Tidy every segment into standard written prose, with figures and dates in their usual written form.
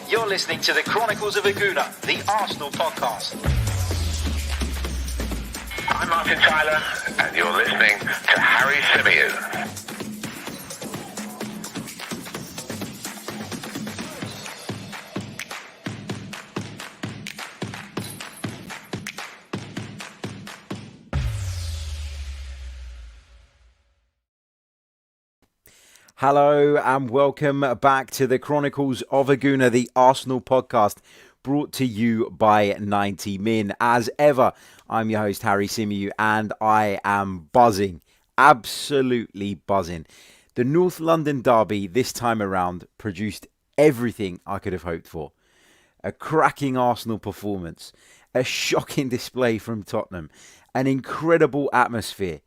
You're listening to the Chronicles of a Gooner, the Arsenal podcast. I'm Martin Tyler, and you're listening to Harry Symeou. Hello and welcome back to the Chronicles of a Gooner, the Arsenal podcast, brought to you by 90 Min. As ever, I'm your host, Harry Symeou, and I am buzzing, absolutely buzzing. The North London derby this time around produced everything I could have hoped for. A cracking Arsenal performance, a shocking display from Tottenham, an incredible atmosphere,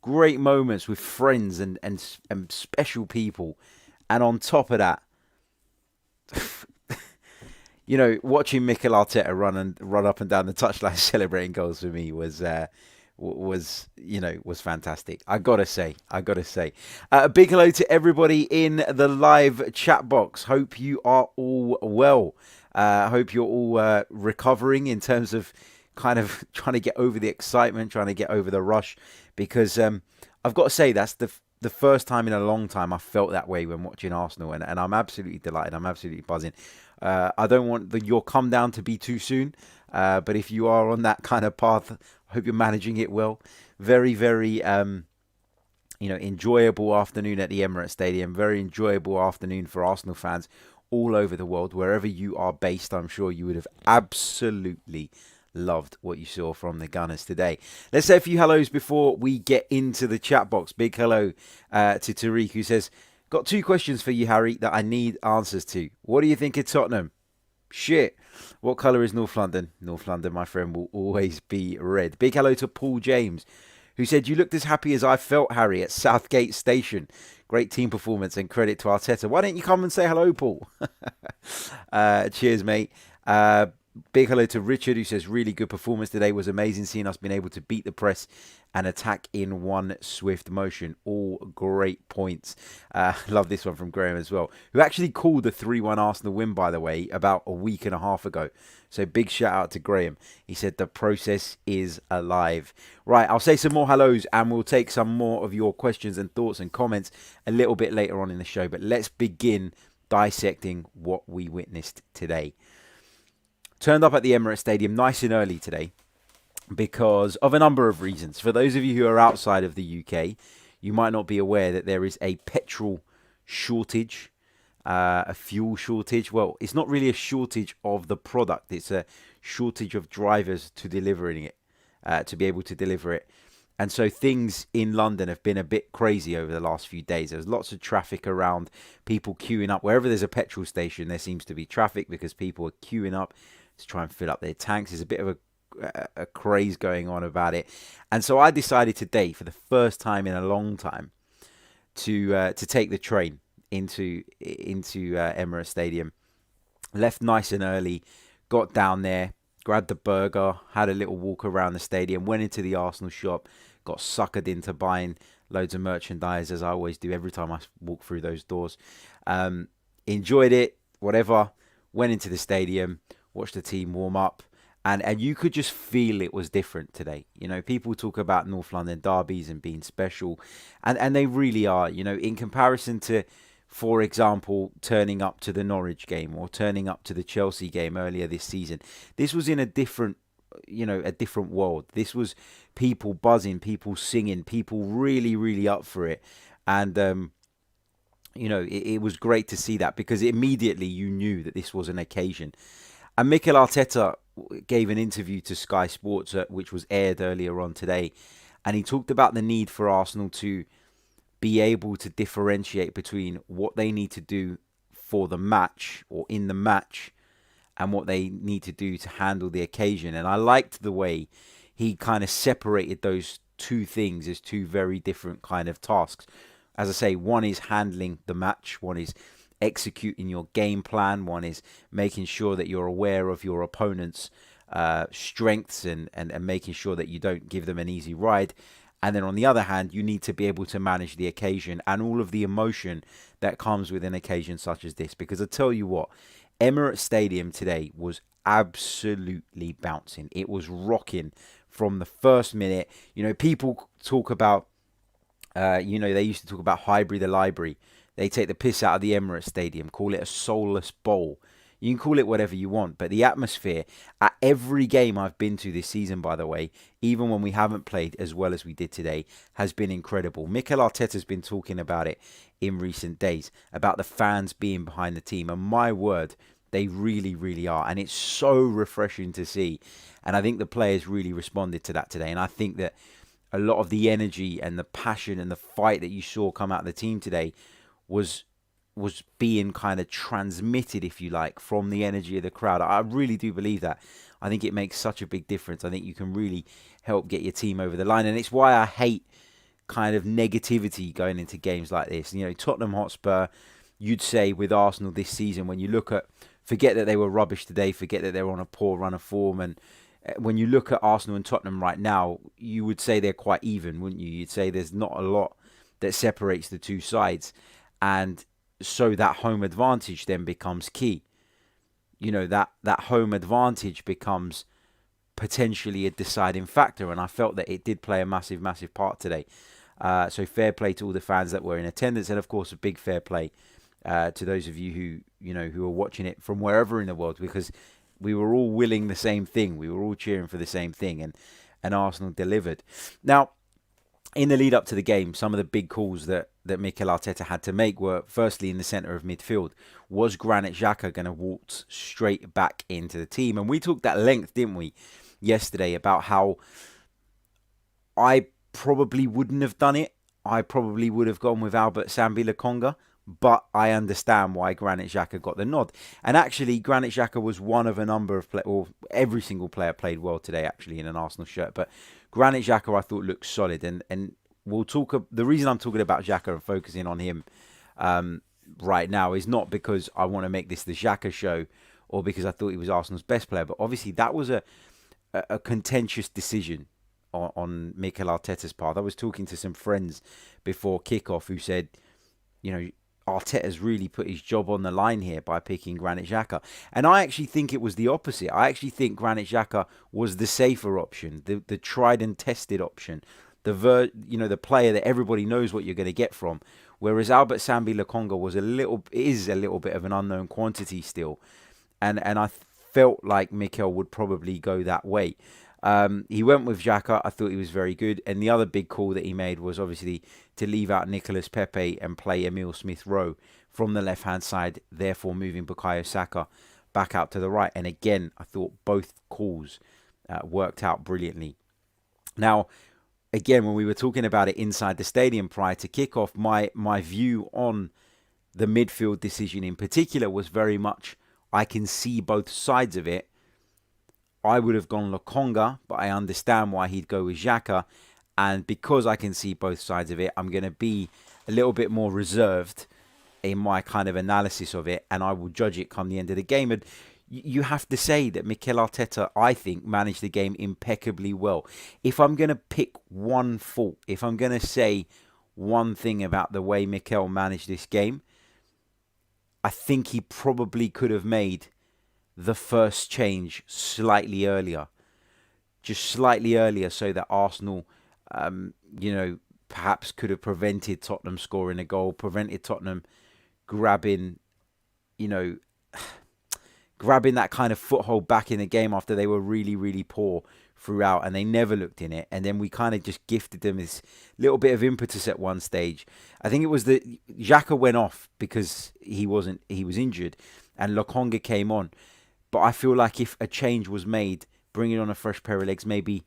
great moments with friends and special people. And on top of that, you know, watching Mikel Arteta run up and down the touchline celebrating goals for me was fantastic. I gotta say. A big hello to everybody in the live chat box. Hope you are all well. Hope you're all recovering in terms of kind of trying to get over the excitement, trying to get over the rush, because I've got to say that's the first time in a long time I felt that way when watching Arsenal, and I'm absolutely delighted. I'm absolutely buzzing. I don't want your come down to be too soon, but if you are on that kind of path, I hope you're managing it well. Very, very enjoyable afternoon at the Emirates Stadium. Very enjoyable afternoon for Arsenal fans all over the world. Wherever you are based, I'm sure you would have absolutely loved what you saw from the Gunners today. Let's say a few hellos before we get into the chat box. Big hello to Tariq, who says, got two questions for you, Harry, that I need answers to. What do you think of Tottenham? Shit. What colour is North London? North London, my friend, will always be red. Big hello to Paul James, who said, you looked as happy as I felt, Harry, at Southgate Station. Great team performance and credit to Arteta. Why don't you come and say hello, Paul? Cheers, mate. Big hello to Richard, who says, really good performance today. Was amazing seeing us being able to beat the press and attack in one swift motion. All great points. Love this one from Graham as well, who actually called the 3-1 Arsenal win, by the way, about a week and a half ago. So big shout out to Graham. He said the process is alive. Right, I'll say some more hellos and we'll take some more of your questions and thoughts and comments a little bit later on in the show. But let's begin dissecting what we witnessed today. Turned up at the Emirates Stadium nice and early today because of a number of reasons. For those of you who are outside of the UK, you might not be aware that there is a petrol shortage, a fuel shortage. Well, it's not really a shortage of the product. It's a shortage of drivers to delivering it, to be able to deliver it. And so things in London have been a bit crazy over the last few days. There's lots of traffic around, people queuing up. Wherever there's a petrol station, there seems to be traffic because people are queuing up to try and fill up their tanks. There's a bit of a craze going on about it. And so I decided today, for the first time in a long time, to take the train into Emirates Stadium. Left nice and early, got down there, grabbed the burger, had a little walk around the stadium, went into the Arsenal shop, got suckered into buying loads of merchandise, as I always do every time I walk through those doors. Enjoyed it, whatever, went into the stadium, watched the team warm up, and you could just feel it was different today. You know, people talk about North London derbies and being special, and they really are. You know, in comparison to, for example, turning up to the Norwich game or turning up to the Chelsea game earlier this season, this was in a different world. This was people buzzing, people singing, people really, really up for it. And, it was great to see that because immediately you knew that this was an occasion. And Mikel Arteta gave an interview to Sky Sports, which was aired earlier on today. And he talked about the need for Arsenal to be able to differentiate between what they need to do for the match or in the match and what they need to do to handle the occasion. And I liked the way he kind of separated those two things as two very different kind of tasks. As I say, one is handling the match, one is executing your game plan, one is making sure that you're aware of your opponent's strengths and making sure that you don't give them an easy ride. And then on the other hand, you need to be able to manage the occasion and all of the emotion that comes with an occasion such as this. Because I tell you what, Emirates Stadium today was absolutely bouncing. It was rocking from the first minute. You know, people talk about, they used to talk about Highbury the Library. They take the piss out of the Emirates Stadium, call it a soulless bowl. You can call it whatever you want, but the atmosphere at every game I've been to this season, by the way, even when we haven't played as well as we did today, has been incredible. Mikel Arteta's been talking about it in recent days, about the fans being behind the team, and my word, they really, really are. And it's so refreshing to see. And I think the players really responded to that today. And I think that a lot of the energy and the passion and the fight that you saw come out of the team today was being kind of transmitted, if you like, from the energy of the crowd. I really do believe that. I think it makes such a big difference. I think you can really help get your team over the line. And it's why I hate kind of negativity going into games like this. You know, Tottenham Hotspur, you'd say with Arsenal this season, when you look at, forget that they were rubbish today, forget that they're on a poor run of form, and when you look at Arsenal and Tottenham right now, you would say they're quite even, wouldn't you? You'd say there's not a lot that separates the two sides. And so that home advantage then becomes key. You know, that home advantage becomes potentially a deciding factor. And I felt that it did play a massive, massive part today. So fair play to all the fans that were in attendance. And of course, a big fair play to those of you who are watching it from wherever in the world, because we were all willing the same thing. We were all cheering for the same thing. And Arsenal delivered. Now, in the lead up to the game, some of the big calls that Mikel Arteta had to make were, firstly, in the centre of midfield. Was Granit Xhaka going to waltz straight back into the team? And we talked at length, didn't we, yesterday, about how I probably wouldn't have done it. I probably would have gone with Albert Sambi Lokonga, but I understand why Granit Xhaka got the nod. And actually, Granit Xhaka was one of a number of players, or every single player played well today, actually, in an Arsenal shirt. But Granit Xhaka, I thought, looked solid. And we'll talk. The reason I'm talking about Xhaka and focusing on him right now is not because I want to make this the Xhaka show or because I thought he was Arsenal's best player. But obviously, that was a contentious decision on Mikel Arteta's part. I was talking to some friends before kickoff who said, Arteta's really put his job on the line here by picking Granit Xhaka. And I actually think it was the opposite. I actually think Granit Xhaka was the safer option, the tried and tested option, the player that everybody knows what you're going to get from. Whereas Albert Sambi Lokonga is a little bit of an unknown quantity still. And I felt like Mikel would probably go that way. He went with Xhaka. I thought he was very good. And the other big call that he made was obviously to leave out Nicolas Pepe and play Emile Smith Rowe from the left-hand side, therefore moving Bukayo Saka back out to the right. And again, I thought both calls worked out brilliantly. Now, again, when we were talking about it inside the stadium prior to kickoff, my view on the midfield decision in particular was very much, I can see both sides of it. I would have gone Lokonga, but I understand why he'd go with Xhaka. And because I can see both sides of it, I'm going to be a little bit more reserved in my kind of analysis of it. And I will judge it come the end of the game. And you have to say that Mikel Arteta, I think, managed the game impeccably well. If I'm going to pick one fault, if I'm going to say one thing about the way Mikel managed this game, I think he probably could have made the first change slightly earlier. Just slightly earlier so that Arsenal, perhaps could have prevented Tottenham scoring a goal, prevented Tottenham grabbing that kind of foothold back in the game after they were really, really poor throughout and they never looked in it. And then we kind of just gifted them this little bit of impetus at one stage. I think it was that Xhaka went off because he was injured and Lokonga came on. But I feel like if a change was made, bringing on a fresh pair of legs, maybe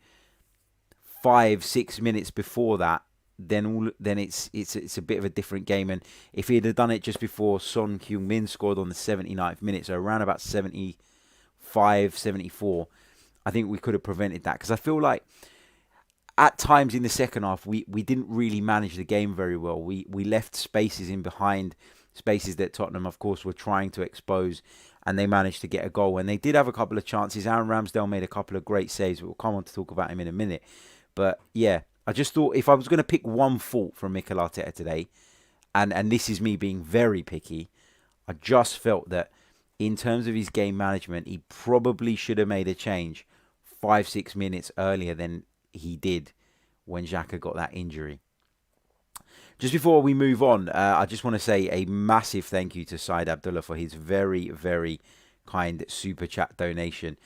5-6 minutes before that, then it's a bit of a different game. And if he'd have done it just before Son Heung-min scored on the 79th minute, so around about 75, 74, I think we could have prevented that. Because I feel like at times in the second half, we didn't really manage the game very well. We left spaces in behind, spaces that Tottenham, of course, were trying to expose, and they managed to get a goal. And they did have a couple of chances. Aaron Ramsdale made a couple of great saves. We'll come on to talk about him in a minute. But yeah, I just thought if I was going to pick one fault from Mikel Arteta today, and this is me being very picky, I just felt that in terms of his game management, he probably should have made a change 5-6 minutes earlier than he did when Xhaka got that injury. Just before we move on, I just want to say a massive thank you to Said Abdullah for his very, very kind super chat donation.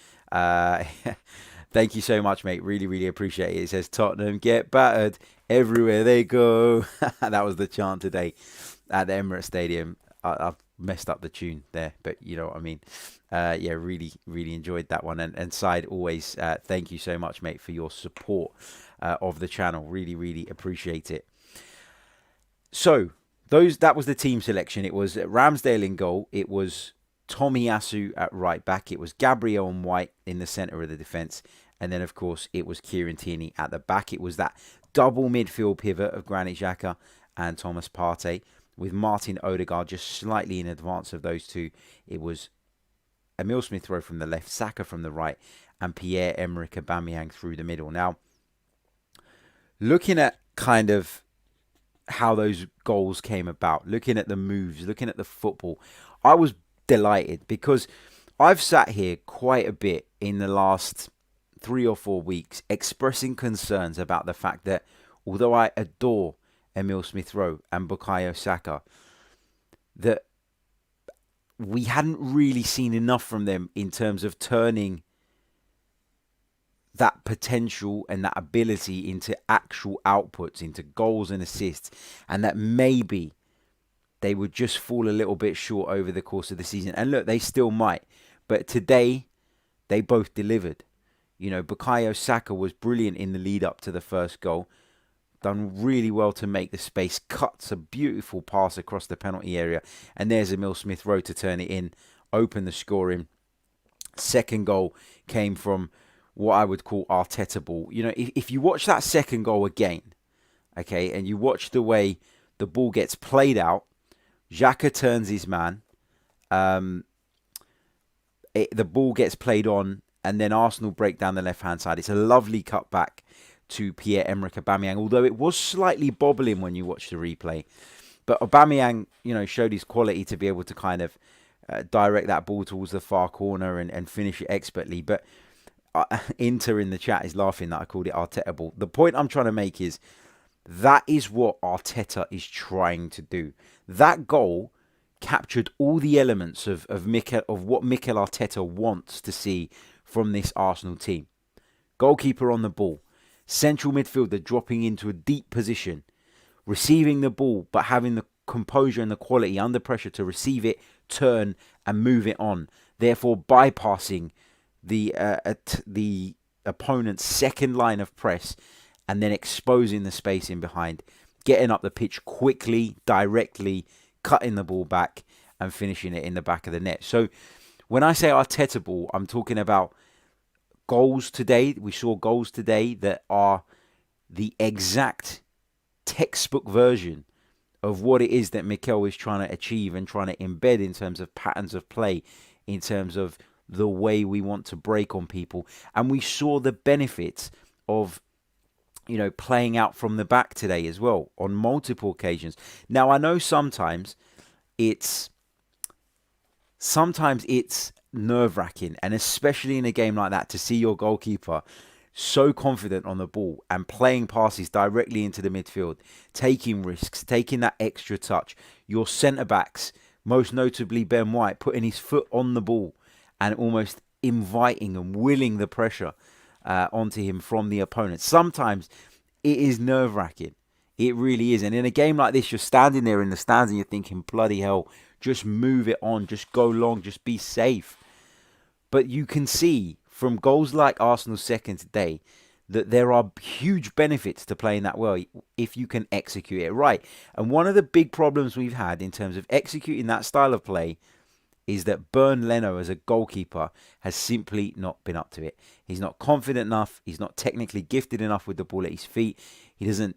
Thank you so much, mate. Really, really appreciate it. It says, Tottenham get battered everywhere they go. That was the chant today at the Emirates Stadium. I've messed up the tune there, but you know what I mean. Yeah, really, really enjoyed that one. And Said, always thank you so much, mate, for your support of the channel. Really, really appreciate it. So, that was the team selection. It was Ramsdale in goal. It was Tomiyasu at right back. It was Gabriel and White in the centre of the defence. And then, of course, it was Kieran Tierney at the back. It was that double midfield pivot of Granit Xhaka and Thomas Partey, with Martin Odegaard just slightly in advance of those two. It was Emile Smith Rowe from the left, Saka from the right, and Pierre-Emerick Aubameyang through the middle. Now, looking at kind of how those goals came about, looking at the moves, looking at the football, I was delighted because I've sat here quite a bit in the last 3 or 4 weeks expressing concerns about the fact that although I adore Emile Smith Rowe and Bukayo Saka, that we hadn't really seen enough from them in terms of turning that potential and that ability into actual outputs, into goals and assists, and that maybe they would just fall a little bit short over the course of the season. And look, they still might, but today they both delivered. You know, Bukayo Saka was brilliant in the lead up to the first goal, done really well to make the space, cuts a beautiful pass across the penalty area, and there's Emile Smith Rowe to turn it in, open the scoring. Second goal came from what I would call Arteta ball. You know, if you watch that second goal again, okay, and you watch the way the ball gets played out, Xhaka turns his man, the ball gets played on, and then Arsenal break down the left-hand side. It's a lovely cut back to Pierre-Emerick Aubameyang, although it was slightly bobbling when you watch the replay. But Aubameyang, you know, showed his quality to be able to kind of direct that ball towards the far corner and finish it expertly. But Inter in the chat is laughing that I called it Arteta ball. The point I'm trying to make is that is what Arteta is trying to do. That goal captured all the elements of what Mikel Arteta wants to see from this Arsenal team. Goalkeeper on the ball, central midfielder dropping into a deep position, receiving the ball but having the composure and the quality under pressure to receive it, turn and move it on, therefore bypassing the opponent's second line of press and then exposing the space in behind, getting up the pitch quickly, directly, cutting the ball back and finishing it in the back of the net. So when I say Arteta ball, I'm talking about goals today. We saw goals today that are the exact textbook version of what it is that Mikel is trying to achieve and trying to embed in terms of patterns of play, in terms of the way we want to break on people. And we saw the benefits of, you know, playing out from the back today as well on multiple occasions. Now, I know sometimes it's nerve-wracking, and especially in a game like that, to see your goalkeeper so confident on the ball and playing passes directly into the midfield, taking risks, taking that extra touch. Your centre-backs, most notably Ben White, putting his foot on the ball and almost inviting and willing the pressure onto him from the opponent. Sometimes it is nerve-wracking. It really is. And in a game like this, you're standing there in the stands and you're thinking, bloody hell, just move it on, just go long, just be safe. But you can see from goals like Arsenal's second today that there are huge benefits to playing that well if you can execute it right. And one of the big problems we've had in terms of executing that style of play is that Bernd Leno as a goalkeeper has simply not been up to it. He's not confident enough. He's not technically gifted enough with the ball at his feet. He doesn't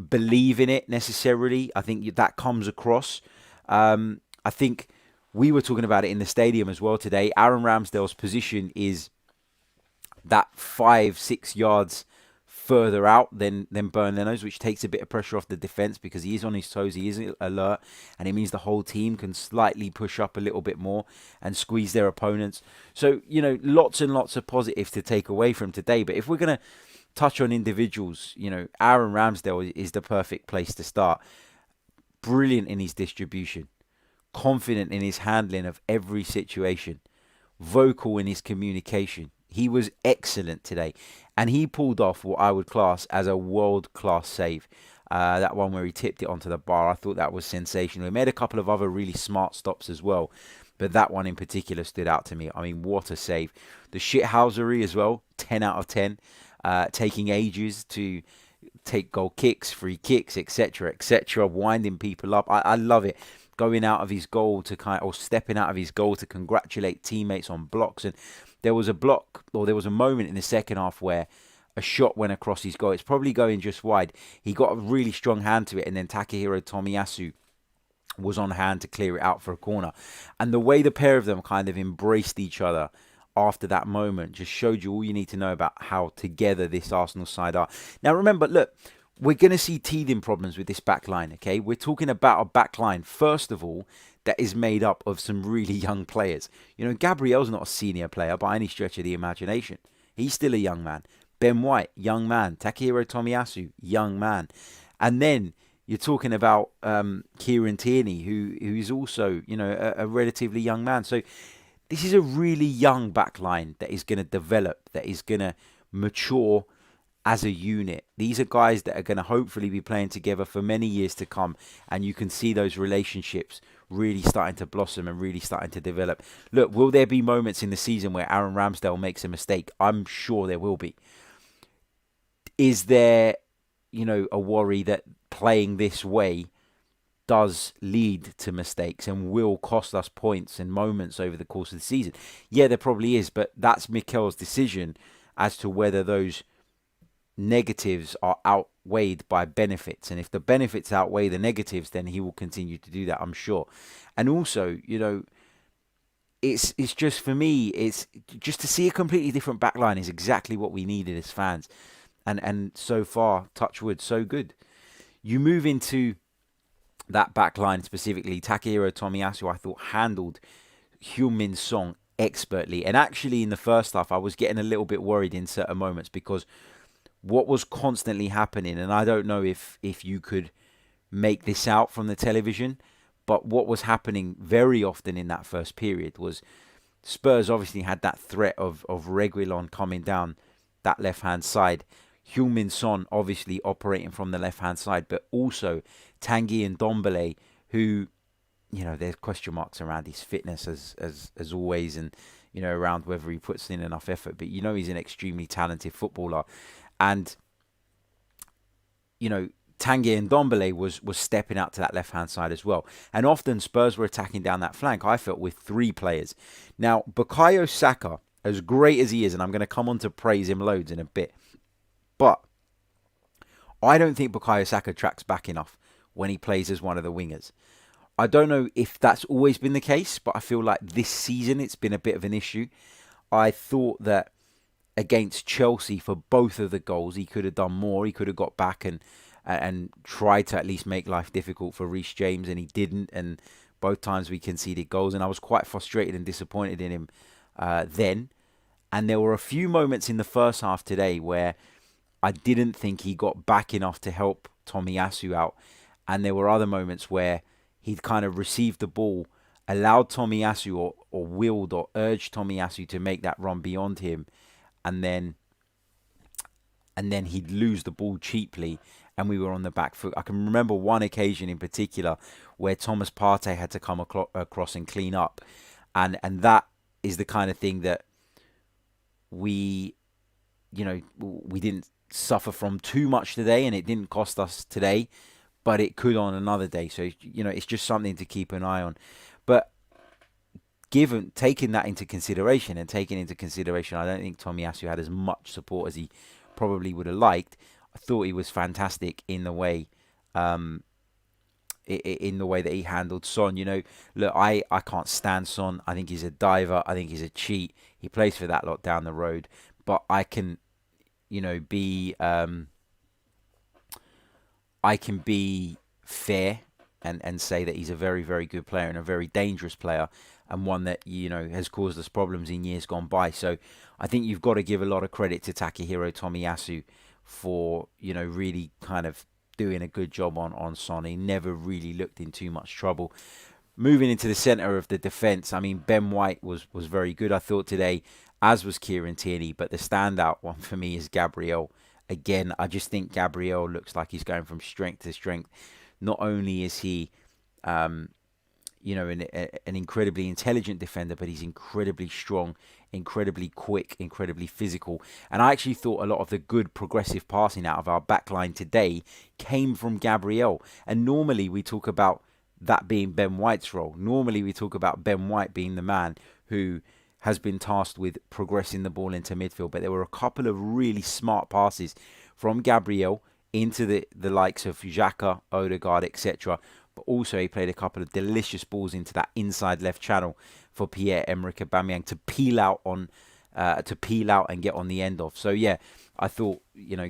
believe in it necessarily. I think that comes across. I think we were talking about it in the stadium as well today. Aaron Ramsdale's position is that 5-6 yards further out than Bernardo's, which takes a bit of pressure off the defence because he is on his toes, he is alert, and it means the whole team can slightly push up a little bit more and squeeze their opponents. So, lots and lots of positives to take away from today. But if we're going to touch on individuals, Aaron Ramsdale is the perfect place to start. Brilliant in his distribution, confident in his handling of every situation, vocal in his communication. He was excellent today, and he pulled off what I would class as a world-class save. That one where he tipped it onto the bar, I thought that was sensational. He made a couple of other really smart stops as well, but that one in particular stood out to me. I mean, what a save. The shithousery as well, 10 out of 10. Taking ages to take goal kicks, free kicks, etc., winding people up. I love it. Going out of his goal to stepping out of his goal to congratulate teammates on blocks. And there was a moment in the second half where a shot went across his goal. It's probably going just wide. He got a really strong hand to it, and then Takehiro Tomiyasu was on hand to clear it out for a corner. And the way the pair of them kind of embraced each other after that moment just showed you all you need to know about how together this Arsenal side are. Now remember, look, we're going to see teething problems with this back line, okay? We're talking about a back line, first of all, that is made up of some really young players. Gabriel's not a senior player by any stretch of the imagination. He's still a young man. Ben White, young man. Takehiro Tomiyasu, young man. And then you're talking about Kieran Tierney, who is also, a relatively young man. So this is a really young backline that is going to develop, that is going to mature as a unit. These are guys that are going to hopefully be playing together for many years to come, and you can see those relationships really starting to blossom and really starting to develop. Look, will there be moments in the season where Aaron Ramsdale makes a mistake? I'm sure there will be. Is there, a worry that playing this way does lead to mistakes and will cost us points and moments over the course of the season? Yeah, there probably is, but that's Mikel's decision as to whether those negatives are outweighed by benefits. And if the benefits outweigh the negatives, then he will continue to do that, I'm sure. And also, it's just, for me, it's just to see a completely different backline is exactly what we needed as fans. And so far, touch wood, so good. You move into that back line specifically. Takehiro Tomiyasu, I thought, handled Heung-min Son expertly. And actually, in the first half, I was getting a little bit worried in certain moments because what was constantly happening, and I don't know if you could make this out from the television, but what was happening very often in that first period was Spurs obviously had that threat of Reguilon coming down that left-hand side. Heung-min Son obviously operating from the left-hand side, but also Tanguy and Ndombele, who, there's question marks around his fitness as always, and, around whether he puts in enough effort. But, he's an extremely talented footballer. And, Tanguy and Ndombele was stepping out to that left-hand side as well. And often Spurs were attacking down that flank, I felt, with three players. Now, Bukayo Saka, as great as he is, and I'm going to come on to praise him loads in a bit, but I don't think Bukayo Saka tracks back enough when he plays as one of the wingers. I don't know if that's always been the case, but I feel like this season it's been a bit of an issue. I thought that against Chelsea for both of the goals, he could have done more. He could have got back and tried to at least make life difficult for Reece James, and he didn't. And both times we conceded goals, and I was quite frustrated and disappointed in him then. And there were a few moments in the first half today where I didn't think he got back enough to help Tomiyasu out. And there were other moments where he'd kind of received the ball, allowed Tomiyasu or willed or urged Tomiyasu to make that run beyond him. And then he'd lose the ball cheaply and we were on the back foot. I can remember one occasion in particular where Thomas Partey had to come across and clean up. And that is the kind of thing that we didn't suffer from too much today, and it didn't cost us today, but it could on another day. So, it's just something to keep an eye on. But taking that into consideration, I don't think Tomiyasu had as much support as he probably would have liked. I thought he was fantastic in the way that he handled Son. Look, I can't stand Son. I think he's a diver. I think he's a cheat. He plays for that lot down the road. But I can, be fair and say that he's a very, very good player and a very dangerous player, and one that, has caused us problems in years gone by. So I think you've got to give a lot of credit to Takahiro Tomiyasu for, really kind of doing a good job on Son. He never really looked in too much trouble. Moving into the centre of the defence, I mean, Ben White was very good, I thought, today, as was Kieran Tierney. But the standout one for me is Gabriel. Again, I just think Gabriel looks like he's going from strength to strength. Not only is he, an incredibly intelligent defender, but he's incredibly strong, incredibly quick, incredibly physical. And I actually thought a lot of the good progressive passing out of our backline today came from Gabriel. And normally we talk about that being Ben White's role. Normally we talk about Ben White being the man who has been tasked with progressing the ball into midfield. But there were a couple of really smart passes from Gabriel into the likes of Xhaka, Odegaard, etc. But also he played a couple of delicious balls into that inside left channel for Pierre-Emerick Aubameyang to peel out and get on the end of. So yeah, I thought,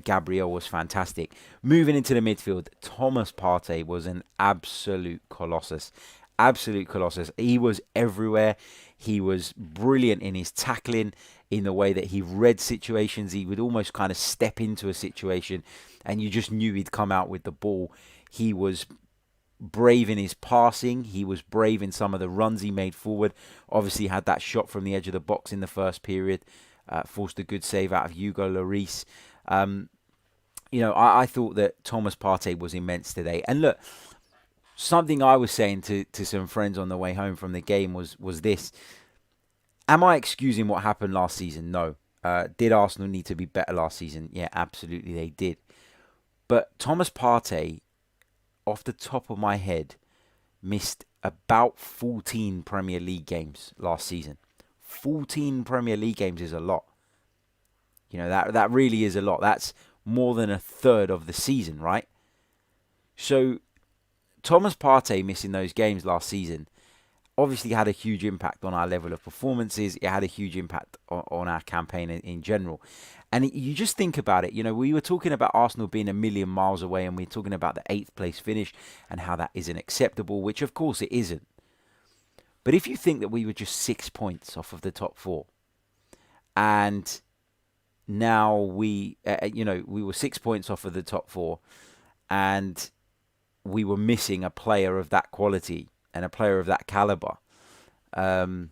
Gabriel was fantastic. Moving into the midfield, Thomas Partey was an absolute colossus. Absolute colossus. He was everywhere. He was brilliant in his tackling, in the way that he read situations. He would almost kind of step into a situation and you just knew he'd come out with the ball. He was brave in his passing. He was brave in some of the runs he made forward. Obviously had that shot from the edge of the box in the first period. Forced a good save out of Hugo Lloris. I thought that Thomas Partey was immense today. And look, something I was saying to some friends on the way home from the game was this. Am I excusing what happened last season? No. Did Arsenal need to be better last season? Yeah, absolutely they did. But Thomas Partey, off the top of my head, missed about 14 Premier League games last season. 14 Premier League games is a lot. That really is a lot. That's more than a third of the season, right? So Thomas Partey missing those games last season obviously had a huge impact on our level of performances. It had a huge impact on our campaign in general. And you just think about it. We were talking about Arsenal being a million miles away, and we're talking about the 8th place finish and how that isn't acceptable, which of course it isn't. But if you think that we were just 6 points off of the top 4, and now we were 6 points off of the top 4, and we were missing a player of that quality and a player of that caliber, for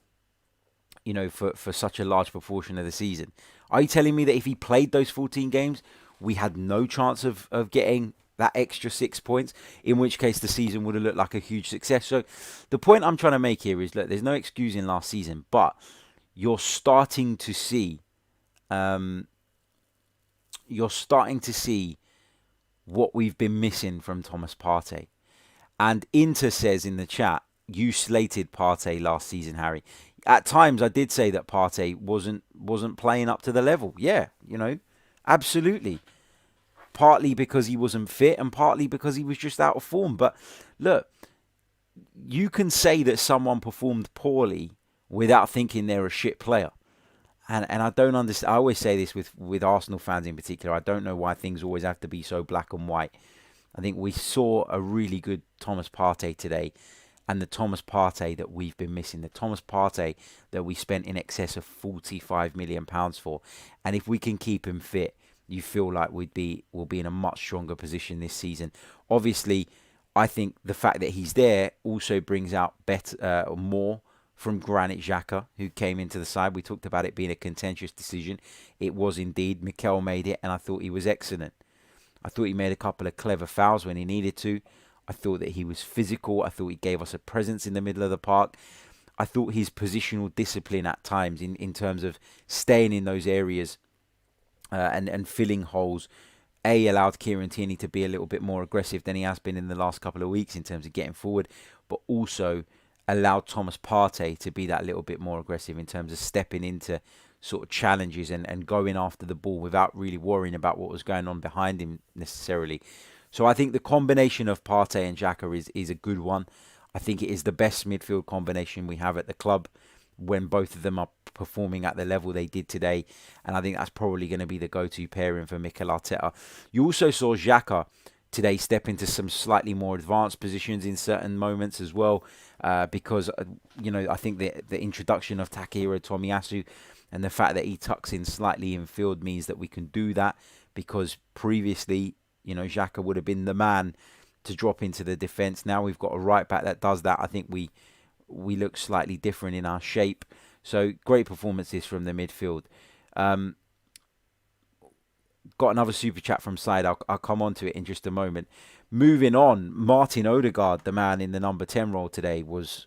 such a large proportion of the season. Are you telling me that if he played those 14 games, we had no chance of getting that extra 6 points, in which case the season would have looked like a huge success? So the point I'm trying to make here is, look, there's no excusing last season, but you're starting to see what we've been missing from Thomas Partey. And Inter says in the chat, you slated Partey last season, Harry. At times I did say that Partey wasn't playing up to the level. Yeah, absolutely. Partly because he wasn't fit and partly because he was just out of form. But look, you can say that someone performed poorly without thinking they're a shit player. And I don't understand. I always say this with Arsenal fans in particular. I don't know why things always have to be so black and white. I think we saw a really good Thomas Partey today, and the Thomas Partey that we've been missing, the Thomas Partey that we spent in excess of £45 million for. And if we can keep him fit, you feel like we'll be in a much stronger position this season. Obviously, I think the fact that he's there also brings out more from Granit Xhaka, who came into the side. We talked about it being a contentious decision. It was indeed. Mikel made it, and I thought he was excellent. I thought he made a couple of clever fouls when he needed to. I thought that he was physical. I thought he gave us a presence in the middle of the park. I thought his positional discipline at times in terms of staying in those areas and filling holes, allowed Kieran Tierney to be a little bit more aggressive than he has been in the last couple of weeks in terms of getting forward, but also allowed Thomas Partey to be that little bit more aggressive in terms of stepping into sort of challenges and going after the ball without really worrying about what was going on behind him necessarily. So I think the combination of Partey and Xhaka is a good one. I think it is the best midfield combination we have at the club. when both of them are performing at the level they did today. And I think that's probably going to be the go-to pairing for Mikel Arteta. You also saw Xhaka today step into some slightly more advanced positions in certain moments as well, because, I think the introduction of Takehiro Tomiyasu and the fact that he tucks in slightly in field means that we can do that, because previously, Xhaka would have been the man to drop into the defence. Now we've got a right back that does that. I think we look slightly different in our shape. So great performances from the midfield. Got another super chat from Side. I'll come on to it in just a moment. Moving on, Martin Odegaard, the man in the number 10 role today, was...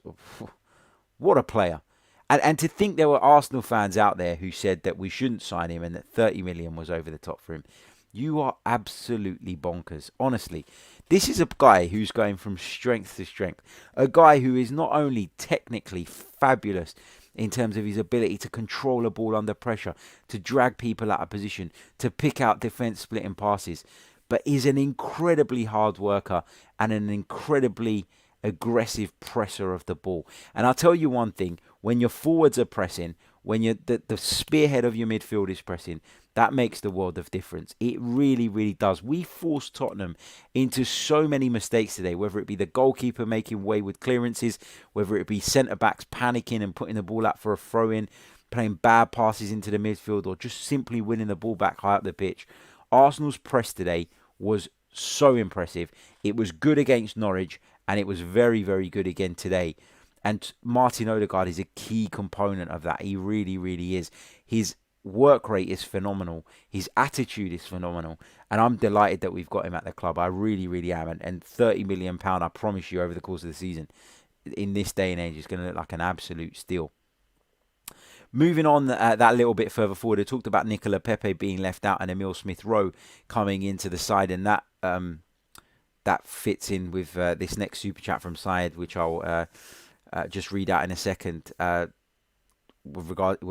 What a player. And to think there were Arsenal fans out there who said that we shouldn't sign him and that 30 million was over the top for him. You are absolutely bonkers. Honestly, this is a guy who's going from strength to strength. A guy who is not only technically fabulous in terms of his ability to control a ball under pressure, to drag people out of position, to pick out defence-splitting passes, but is an incredibly hard worker and an incredibly aggressive presser of the ball. And I'll tell you one thing, when your forwards are pressing, when the spearhead of your midfield is pressing, that makes the world of difference. It really, really does. We forced Tottenham into so many mistakes today, whether it be the goalkeeper making wayward clearances, whether it be centre-backs panicking and putting the ball out for a throw-in, playing bad passes into the midfield, or just simply winning the ball back high up the pitch. Arsenal's press today was so impressive. It was good against Norwich, and it was very, very good again today. And Martin Odegaard is a key component of that. He really, really is. His work rate is phenomenal. His attitude is phenomenal. And I'm delighted that we've got him at the club. I really, really am. And £30 million, I promise you, over the course of the season, in this day and age, is going to look like an absolute steal. Moving on that little bit further forward, I talked about Nicola Pepe being left out and Emile Smith Rowe coming into the side. And that fits in with this next super chat from Syed, which I'll just read out in a second.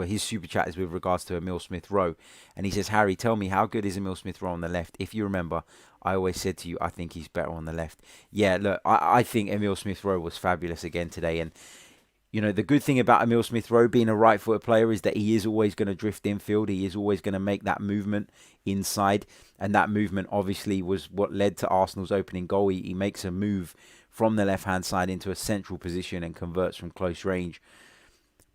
His super chat is with regards to Emile Smith Rowe, and he says, Harry, tell me, how good is Emile Smith Rowe on the left? If you remember, I always said to you, I think he's better on the left. Yeah, look, I think Emile Smith Rowe was fabulous again today, and the good thing about Emile Smith Rowe being a right-footed player is that he is always going to drift infield. He is always going to make that movement inside, and that movement obviously was what led to Arsenal's opening goal. He makes a move from the left-hand side into a central position and converts from close range.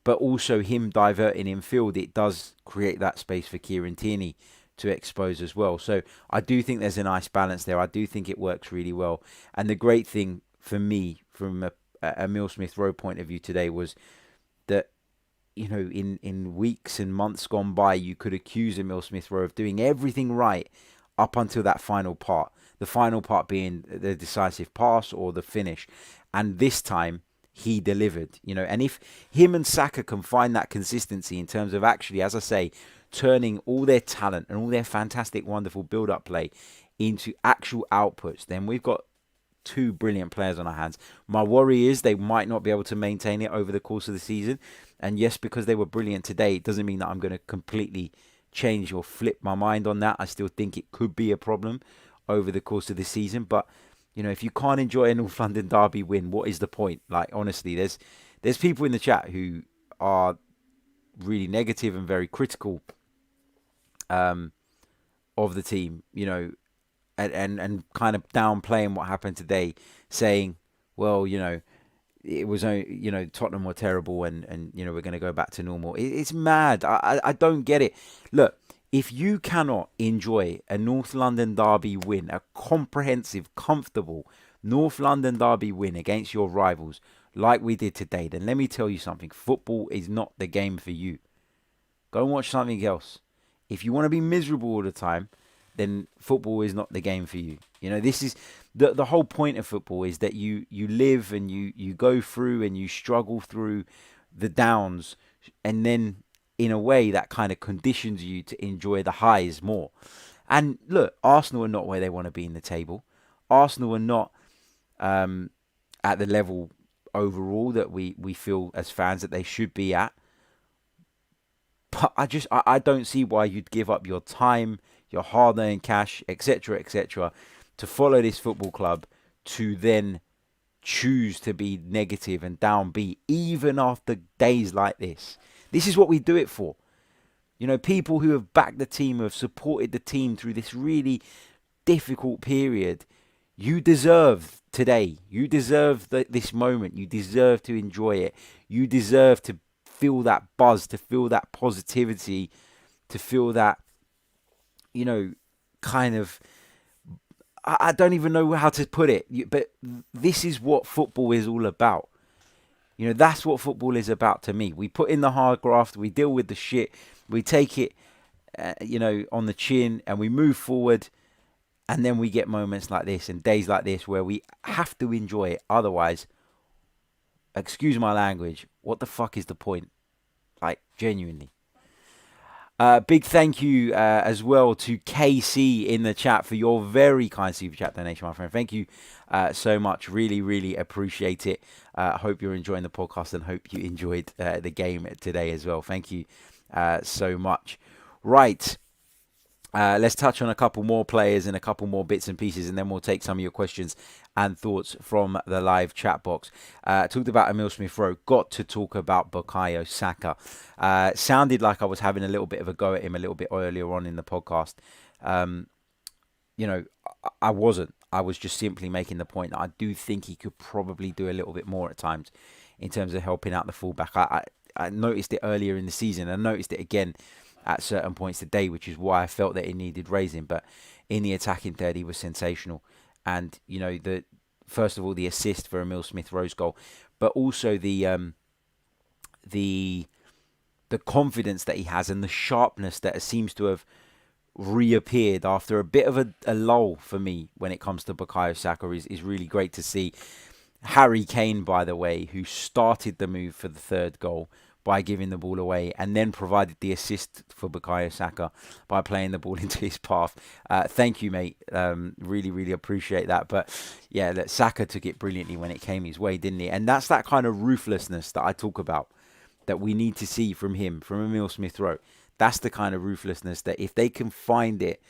But also him diverting in field, it does create that space for Kieran Tierney to expose as well. So I do think there's a nice balance there. I do think it works really well. And the great thing for me, from a Emile Smith Rowe point of view today, was that, in weeks and months gone by, you could accuse Emile Smith Rowe of doing everything right up until that final part. The final part being the decisive pass or the finish. And this time, he delivered, and if him and Saka can find that consistency in terms of actually, as I say, turning all their talent and all their fantastic, wonderful build-up play into actual outputs, then we've got two brilliant players on our hands. My worry is they might not be able to maintain it over the course of the season. And yes, because they were brilliant today, it doesn't mean that I'm going to completely change or flip my mind on that. I still think it could be a problem over the course of the season, but if you can't enjoy a North London derby win, what is the point? Like, honestly, there's people in the chat who are really negative and very critical of the team, and kind of downplaying what happened today, saying, well, it was, Tottenham were terrible and we're going to go back to normal. It's mad. I don't get it. Look, if you cannot enjoy a North London derby win, a comprehensive, comfortable North London derby win against your rivals like we did today, then let me tell you something. Football is not the game for you. Go and watch something else. If you want to be miserable all the time, then football is not the game for you. This is the whole point of football, is that you live and you go through and you struggle through the downs, and then in a way that kind of conditions you to enjoy the highs more. And look, Arsenal are not where they want to be in the table. Arsenal are not at the level overall that we feel as fans that they should be at. But I don't see why you'd give up your time, your hard-earned cash, etc., to follow this football club, to then choose to be negative and downbeat, even after days like this. This is what we do it for. You know, people who have backed the team, who have supported the team through this really difficult period, you deserve today. You deserve this moment. You deserve to enjoy it. You deserve to feel that buzz, to feel that positivity, to feel that, you know, kind of, I don't even know how to put it, but this is what football is all about. You know, that's what football is about to me. We put in the hard graft, we deal with the shit, we take it, on the chin, and we move forward. And then we get moments like this and days like this where we have to enjoy it. Otherwise, excuse my language, what the fuck is the point? Like, genuinely. Big thank you as well to KC in the chat for your very kind super chat donation, my friend. Thank you so much. Really, really appreciate it. Hope you're enjoying the podcast and hope you enjoyed the game today as well. Thank you so much. Right. Let's touch on a couple more players and a couple more bits and pieces, and then we'll take some of your questions and thoughts from the live chat box. Talked about Emile Smith Rowe. Got to talk about Bukayo Saka. Sounded like I was having a little bit of a go at him a little bit earlier on in the podcast. I wasn't. I was just simply making the point that I do think he could probably do a little bit more at times in terms of helping out the fullback. I noticed it earlier in the season. I noticed it again at certain points today, which is why I felt that it needed raising. But in the attacking third, he was sensational. And, you know, first of all, the assist for Emile Smith Rowe's goal, but also the confidence that he has and the sharpness that seems to have reappeared after a bit of a lull for me when it comes to Bukayo Saka is really great to see. Harry Kane, by the way, who started the move for the third goal by giving the ball away and then provided the assist for Bukayo Saka by playing the ball into his path. Thank you, mate. Really, really appreciate that. But yeah, Saka took it brilliantly when it came his way, didn't he? And that's that kind of ruthlessness that I talk about that we need to see from him, from Emile Smith Rowe. That's the kind of ruthlessness that if they can find it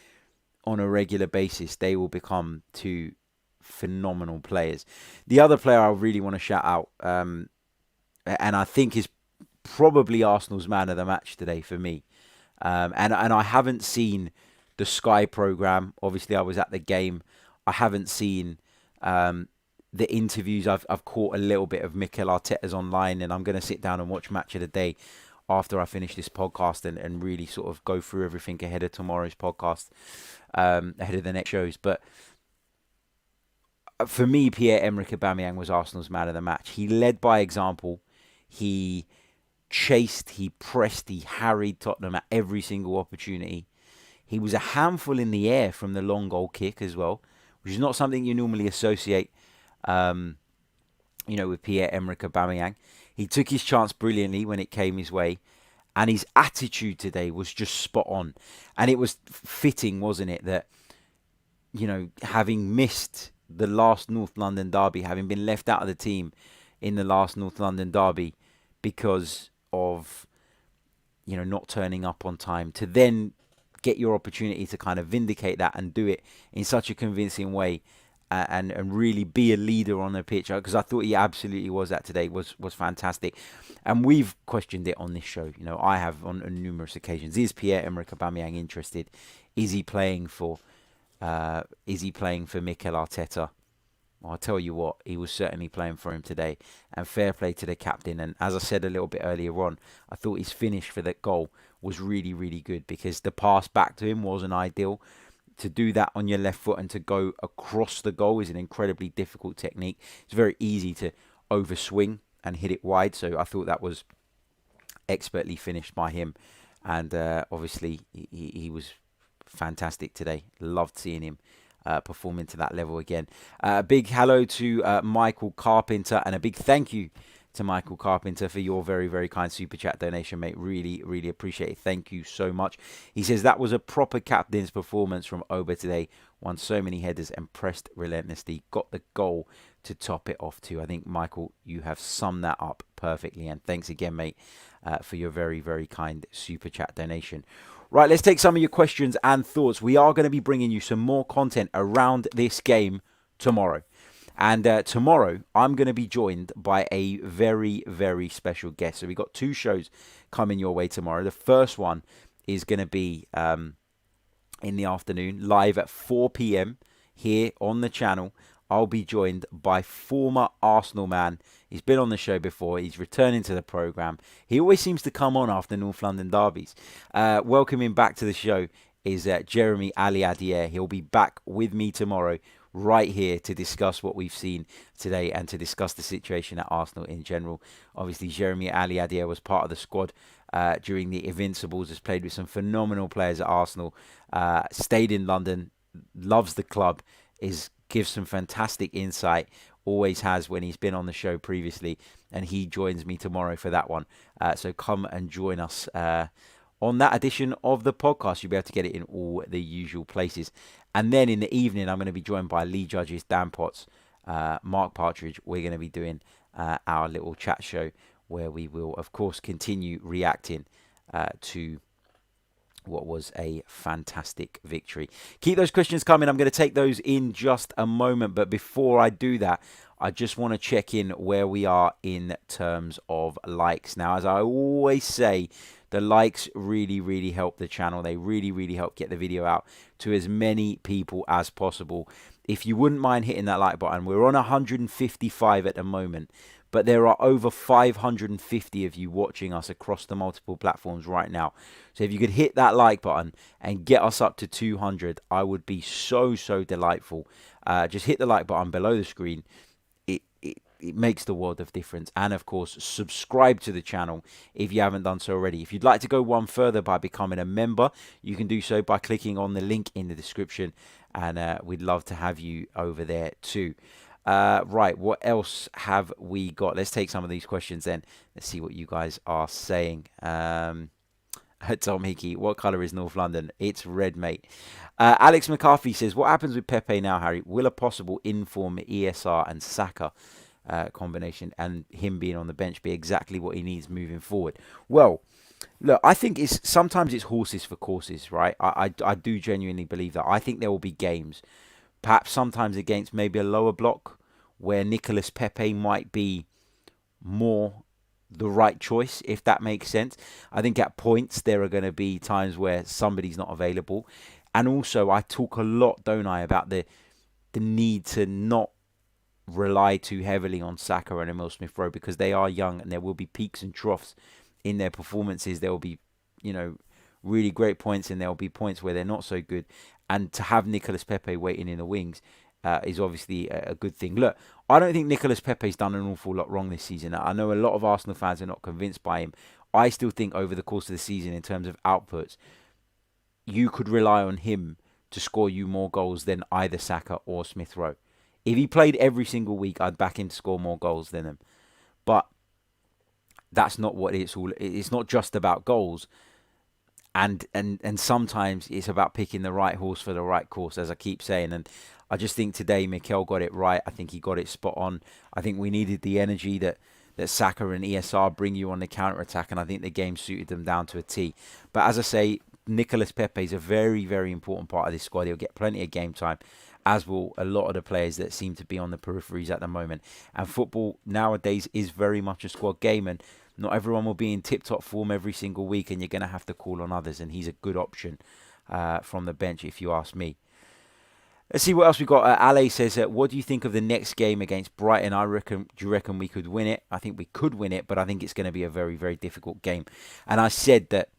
on a regular basis, they will become two phenomenal players. The other player I really want to shout out, and I think is probably Arsenal's man of the match today for me. And I haven't seen the Sky programme. Obviously, I was at the game. I haven't seen the interviews. I've caught a little bit of Mikel Arteta's online, and I'm going to sit down and watch Match of the Day after I finish this podcast and really sort of go through everything ahead of tomorrow's podcast, ahead of the next shows. But for me, Pierre-Emerick Aubameyang was Arsenal's man of the match. He led by example. He chased, he pressed, he harried Tottenham at every single opportunity. He was a handful in the air from the long goal kick as well, which is not something you normally associate, with Pierre-Emerick Aubameyang. He took his chance brilliantly when it came his way, and his attitude today was just spot on. And it was fitting, wasn't it, that, you know, having missed the last North London derby, having been left out of the team in the last North London derby because of, you know, not turning up on time, to then get your opportunity to kind of vindicate that and do it in such a convincing way and really be a leader on the pitch, because I thought he absolutely was that today, was fantastic. And we've questioned it on this show. You know, I have on numerous occasions. Is Pierre-Emerick Aubameyang interested? Is he playing for Mikel Arteta? Well, I'll tell you what, he was certainly playing for him today. And fair play to the captain. And as I said a little bit earlier on, I thought his finish for that goal was really, really good, because the pass back to him wasn't ideal. To do that on your left foot and to go across the goal is an incredibly difficult technique. It's very easy to overswing and hit it wide. So I thought that was expertly finished by him. And obviously, he was fantastic today. Loved seeing him performing to that level again. Big hello to Michael Carpenter, and a big thank you to Michael Carpenter for your very, very kind super chat donation, mate. Really, really appreciate it. Thank you so much. He says that was a proper captain's performance from Oba today. Won so many headers and pressed relentlessly. Got the goal to top it off too. I think, Michael, you have summed that up perfectly. And thanks again, mate, for your very, very kind super chat donation. Right, let's take some of your questions and thoughts. We are going to be bringing you some more content around this game tomorrow. And tomorrow, I'm going to be joined by a very, very special guest. So we've got 2 shows coming your way tomorrow. The first one is going to be in the afternoon, live at 4 p.m. here on the channel. I'll be joined by former Arsenal man. He's been on the show before. He's returning to the programme. He always seems to come on after North London derbies. Welcoming back to the show is Jeremy Aliadier. He'll be back with me tomorrow right here to discuss what we've seen today and to discuss the situation at Arsenal in general. Obviously, Jeremy Aliadier was part of the squad during the Invincibles, has played with some phenomenal players at Arsenal, stayed in London, loves the club, gives some fantastic insight, always has when he's been on the show previously, and he joins me tomorrow for that one. So come and join us on that edition of the podcast. You'll be able to get it in all the usual places. And then in the evening, I'm going to be joined by Lee Judges, Dan Potts, Mark Partridge. We're going to be doing our little chat show where we will, of course, continue reacting to what was a fantastic victory. Keep those questions coming. I'm going to take those in just a moment. But before I do that, I just want to check in where we are in terms of likes. Now, as I always say, the likes really, really help the channel. They really, really help get the video out to as many people as possible. If you wouldn't mind hitting that like button, we're on 155 at the moment, but there are over 550 of you watching us across the multiple platforms right now. So if you could hit that like button and get us up to 200, I would be so, so delightful. Just hit the like button below the screen. It makes the world of difference. And of course, subscribe to the channel if you haven't done so already. If you'd like to go one further by becoming a member, you can do so by clicking on the link in the description. And we'd love to have you over there too. Right, what else have we got? Let's take some of these questions then. Let's see what you guys are saying. Tom Hickey, what colour is North London? It's red, mate. Alex McCarthy says, what happens with Pepe now, Harry? Will a possible inform ESR and Saka combination and him being on the bench be exactly what he needs moving forward? Well, look, I think sometimes it's horses for courses, right? I do genuinely believe that. I think there will be games, perhaps sometimes against maybe a lower block, where Nicolas Pepe might be more the right choice, if that makes sense. I think at points there are going to be times where somebody's not available. And also I talk a lot, don't I, about the need to not rely too heavily on Saka and Emile Smith Rowe, because they are young and there will be peaks and troughs in their performances. There will be, really great points, and there will be points where they're not so good. And to have Nicolas Pepe waiting in the wings is obviously a good thing. Look, I don't think Nicolas Pepe's done an awful lot wrong this season. I know a lot of Arsenal fans are not convinced by him. I still think over the course of the season, in terms of outputs, you could rely on him to score you more goals than either Saka or Smith Rowe. If he played every single week, I'd back him to score more goals than him. But that's not what it's all. It's not just about goals. And sometimes it's about picking the right horse for the right course, as I keep saying. And I just think today Mikel got it right. I think he got it spot on. I think we needed the energy that Saka and ESR bring you on the counter-attack, and I think the game suited them down to a T. But as I say, Nicolas Pepe is a very, very important part of this squad. He'll get plenty of game time, as will a lot of the players that seem to be on the peripheries at the moment. And football nowadays is very much a squad game, and not everyone will be in tip-top form every single week, and you're going to have to call on others, and he's a good option from the bench, if you ask me. Let's see what else we got. Ale says, what do you think of the next game against Brighton? Do you reckon we could win it? I think we could win it, but I think it's going to be a very, very difficult game. And I said that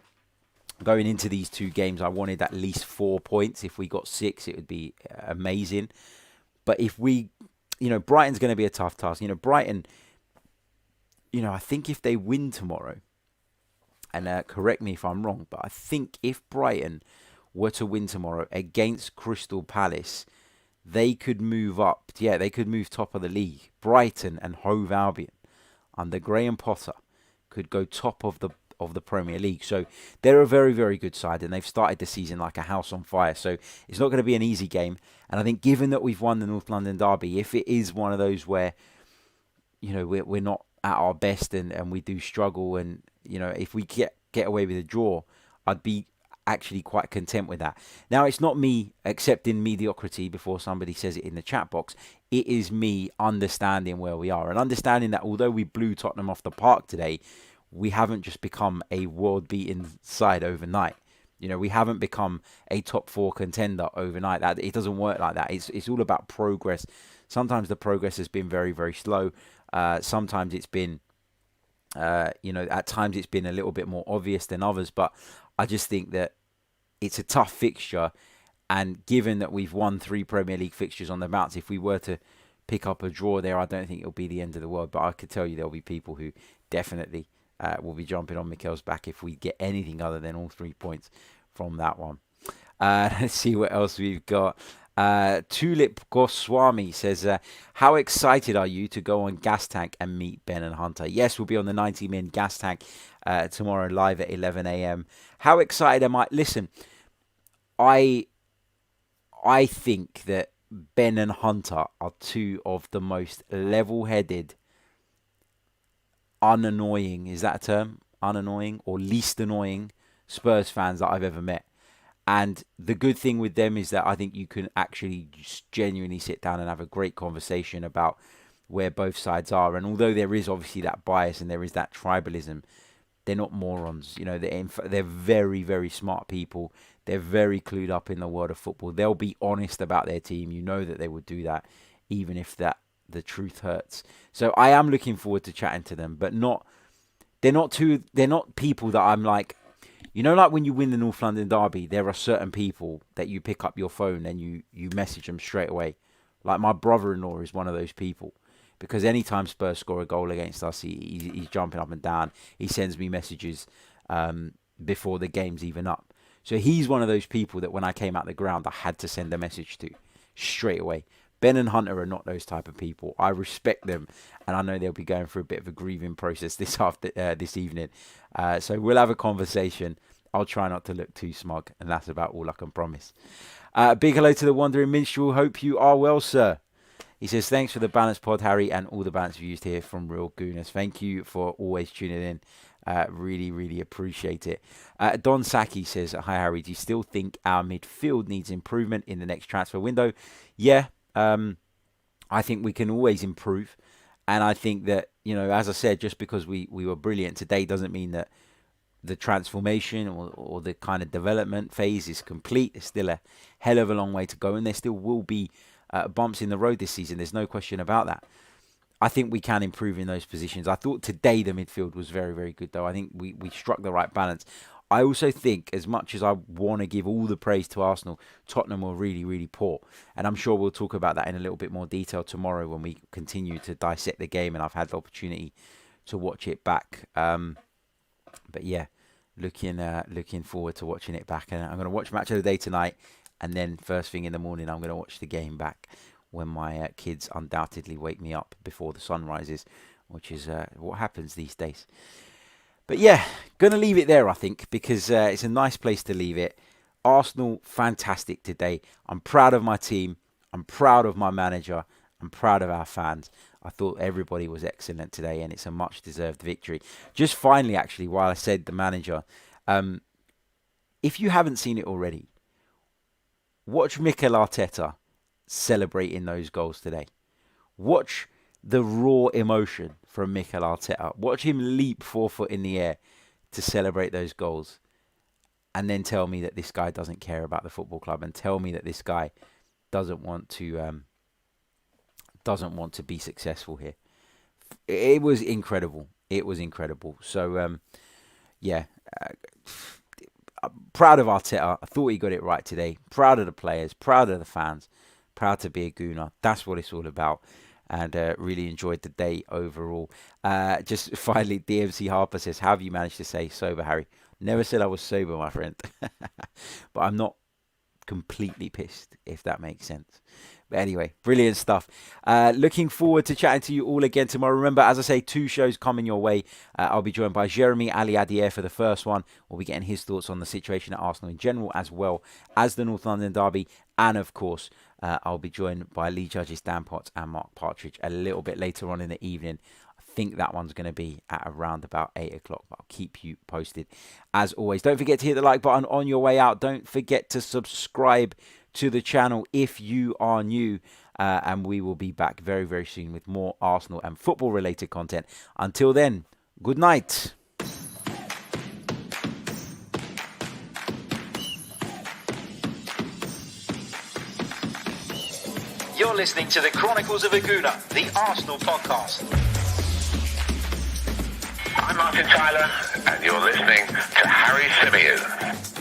going into these 2 games, I wanted at least 4 points. If we got 6, it would be amazing. But if we, Brighton's going to be a tough task. Brighton, I think if they win tomorrow, and correct me if I'm wrong, but I think if Brighton were to win tomorrow against Crystal Palace, they could move up. Yeah, they could move top of the league. Brighton and Hove Albion under Graham Potter could go top of the Premier League. So they're a very, very good side, and they've started the season like a house on fire. So it's not going to be an easy game. And I think given that we've won the North London derby, if it is one of those where, we're not at our best and we do struggle, and, if we get away with a draw, I'd be actually quite content with that. Now, it's not me accepting mediocrity before somebody says it in the chat box. It is me understanding where we are and understanding that although we blew Tottenham off the park today, we haven't just become a world-beaten side overnight. You know, we haven't become a top 4 contender overnight. That it doesn't work like that. It's all about progress. Sometimes the progress has been very, very slow. Sometimes it's been, at times it's been a little bit more obvious than others. But I just think that it's a tough fixture. And given that we've won 3 Premier League fixtures on the bounce, if we were to pick up a draw there, I don't think it'll be the end of the world. But I could tell you there'll be people who definitely will be jumping on Mikel's back if we get anything other than all 3 points from that one. Let's see what else we've got. Tulip Goswami says, how excited are you to go on Gas Tank and meet Ben and Hunter? Yes, we'll be on the 90-min Gas Tank tomorrow live at 11 a.m. How excited am I? Listen, I think that Ben and Hunter are 2 of the most level-headed, unannoying, is that a term? Unannoying or least annoying Spurs fans that I've ever met. And the good thing with them is that I think you can actually just genuinely sit down and have a great conversation about where both sides are. And although there is obviously that bias and there is that tribalism, they're not morons. You know, they're very, very smart people. They're very clued up in the world of football. They'll be honest about their team. You know that they would do that, even if the truth hurts. So I am looking forward to chatting to them, but they're not people that I'm like, you know, like when you win the North London derby, there are certain people that you pick up your phone and you message them straight away. Like my brother-in-law is one of those people, because anytime Spurs score a goal against us, he's jumping up and down. He sends me messages before the game's even up. So he's one of those people that when I came out the ground, I had to send a message to straight away. Ben and Hunter are not those type of people. I respect them, and I know they'll be going through a bit of a grieving process this evening. So we'll have a conversation. I'll try not to look too smug, and that's about all I can promise. Big hello to the Wandering Minstrel. Hope you are well, sir. He says, thanks for the balanced pod, Harry, and all the balance used here from Real Gooners. Thank you for always tuning in. Really, really appreciate it. Don Saki says, hi, Harry. Do you still think our midfield needs improvement in the next transfer window? Yeah. I think we can always improve. And I think that, you know, as I said, just because we were brilliant today doesn't mean that the transformation or the kind of development phase is complete. There's still a hell of a long way to go, and there still will be bumps in the road this season. There's no question about that. I think we can improve in those positions. I thought today the midfield was very, very good, though. I think we struck the right balance. I also think, as much as I want to give all the praise to Arsenal, Tottenham were really, really poor. And I'm sure we'll talk about that in a little bit more detail tomorrow when we continue to dissect the game and I've had the opportunity to watch it back. But yeah, looking forward to watching it back. And I'm going to watch Match of the Day tonight. And then first thing in the morning, I'm going to watch the game back when my kids undoubtedly wake me up before the sun rises, which is what happens these days. But yeah, going to leave it there, I think, because it's a nice place to leave it. Arsenal, fantastic today. I'm proud of my team. I'm proud of my manager. I'm proud of our fans. I thought everybody was excellent today, and it's a much-deserved victory. Just finally, actually, while I said the manager, if you haven't seen it already, watch Mikel Arteta celebrating those goals today. Watch the raw emotion from Mikel Arteta. Watch him leap 4 foot in the air to celebrate those goals. And then tell me that this guy doesn't care about the football club, and tell me that this guy doesn't want to be successful here. It was incredible. It was incredible. So, proud of Arteta. I thought he got it right today. Proud of the players. Proud of the fans. Proud to be a Gooner. That's what it's all about. And really enjoyed the day overall. Just finally, DMC Harper says, how have you managed to stay sober, Harry? Never said I was sober, my friend. But I'm not completely pissed, if that makes sense. But anyway, brilliant stuff. Looking forward to chatting to you all again tomorrow. Remember, as I say, 2 shows coming your way. I'll be joined by Jeremy Ali Adier for the first one. We'll be getting his thoughts on the situation at Arsenal in general, as well as the North London derby. And of course, I'll be joined by lead judges Dan Potts and Mark Partridge a little bit later on in the evening. I think that one's going to be at around about 8 o'clock. I'll keep you posted as always. Don't forget to hit the like button on your way out. Don't forget to subscribe to the channel if you are new. And we will be back very, very soon with more Arsenal and football related content. Until then, good night. You're listening to the Chronicles of a Gooner, the Arsenal podcast. I'm Martin Tyler, and you're listening to Harry Symeou.